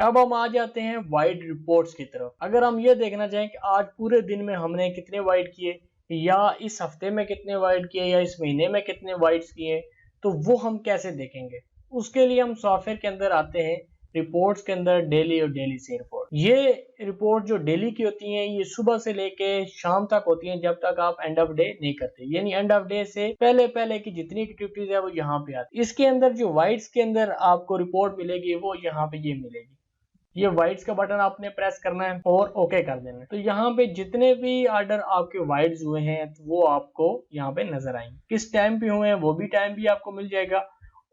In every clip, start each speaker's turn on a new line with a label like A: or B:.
A: अब हम आ जाते हैं वाइड रिपोर्ट्स की तरफ। अगर हम ये देखना चाहें कि आज पूरे दिन में हमने कितने वाइड किए, या इस हफ्ते में कितने वाइड किए, या इस महीने में कितने वाइड्स किए, तो वो हम कैसे देखेंगे? उसके लिए हम सॉफ्टवेयर के अंदर आते हैं, रिपोर्ट्स के अंदर डेली और डेली सी रिपोर्ट। ये रिपोर्ट जो डेली की होती हैं, ये सुबह से लेके शाम तक होती हैं, जब तक आप एंड ऑफ डे नहीं करते, यानी एंड ऑफ डे से पहले पहले की जितनी एक्टिविटीज है वो यहाँ पे आती है। इसके अंदर जो वाइड्स के अंदर आपको रिपोर्ट मिलेगी वो यहाँ पे ये मिलेगी। ये वाइड्स का बटन आपने प्रेस करना है और ओके कर देना है। तो यहाँ पे जितने भी ऑर्डर आपके वाइड्स हुए हैं तो वो आपको यहाँ पे नजर आएंगे, किस टाइम पे हुए हैं वो भी टाइम भी आपको मिल जाएगा,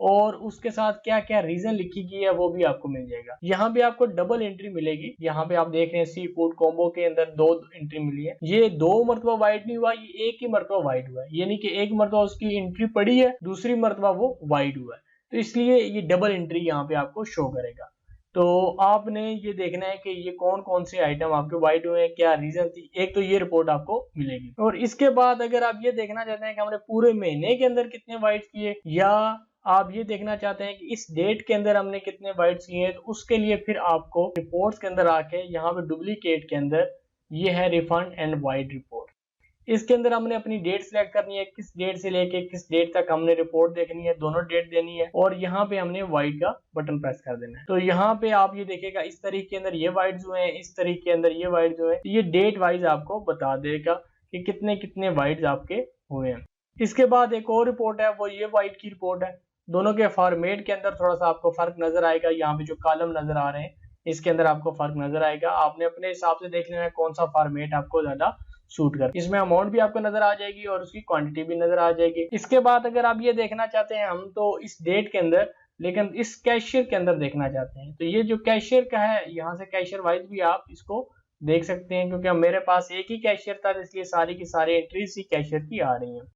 A: और उसके साथ क्या क्या रीजन लिखी गई है वो भी आपको मिल जाएगा। यहाँ पे आपको डबल एंट्री मिलेगी। यहाँ पे आप देख रहे हैं सी फूड कॉम्बो के अंदर 2 एंट्री मिली है। ये 2 मरतबा वाइड नहीं हुआ, ये एक ही मरतबा वाइड हुआ है, यानी कि एक मरतबा उसकी एंट्री पड़ी है, दूसरी मरतबा वो वाइड हुआ है, तो इसलिए ये डबल एंट्री यहाँ पे आपको शो करेगा। तो आपने ये देखना है कि ये कौन कौन से आइटम आपके वाइड हुए हैं, क्या रीजन थी, एक तो ये रिपोर्ट आपको मिलेगी। और इसके बाद अगर आप ये देखना चाहते हैं कि हमने पूरे महीने के अंदर कितने वाइड किए, या आप ये देखना चाहते हैं कि इस डेट के अंदर हमने कितने वाइड्स किए हैं, तो उसके लिए फिर आपको रिपोर्ट्स के अंदर आके यहाँ पे डुप्लीकेट के अंदर ये है रिफंड एंड वाइड रिपोर्ट। इसके अंदर हमने अपनी डेट सिलेक्ट करनी है, किस डेट से लेके किस डेट तक हमने रिपोर्ट देखनी है, दोनों डेट देनी है, और यहाँ पे हमने वाइड का बटन प्रेस कर देना है। तो यहाँ पे आप ये देखिएगा इस तारीख के अंदर ये वाइड्स हुए हैं, इस तारीख के अंदर ये वाइड्स हुए हैं, ये डेट वाइज आपको बता देगा कि कितने कितने वाइड्स आपके हुए हैं। इसके बाद एक और रिपोर्ट है, वो ये वाइड की रिपोर्ट है। दोनों के फॉर्मेट के अंदर थोड़ा सा आपको फर्क नजर आएगा। यहाँ पे जो कॉलम नजर आ रहे हैं इसके अंदर आपको फर्क नजर आएगा। आपने अपने हिसाब से देख लेना है कौन सा फॉर्मेट आपको ज्यादा सूट कर। इसमें अमाउंट भी आपको नजर आ जाएगी और उसकी क्वांटिटी भी नजर आ जाएगी। इसके बाद अगर आप ये देखना चाहते हैं हम तो इस डेट के अंदर, लेकिन इस कैशियर के अंदर देखना चाहते हैं, तो ये जो कैशियर का है यहाँ से कैशियर वाइज भी आप इसको देख सकते हैं, क्योंकि मेरे पास एक ही कैशियर था इसलिए सारी की सारी एंट्रीज ही कैशियर की आ रही हैं।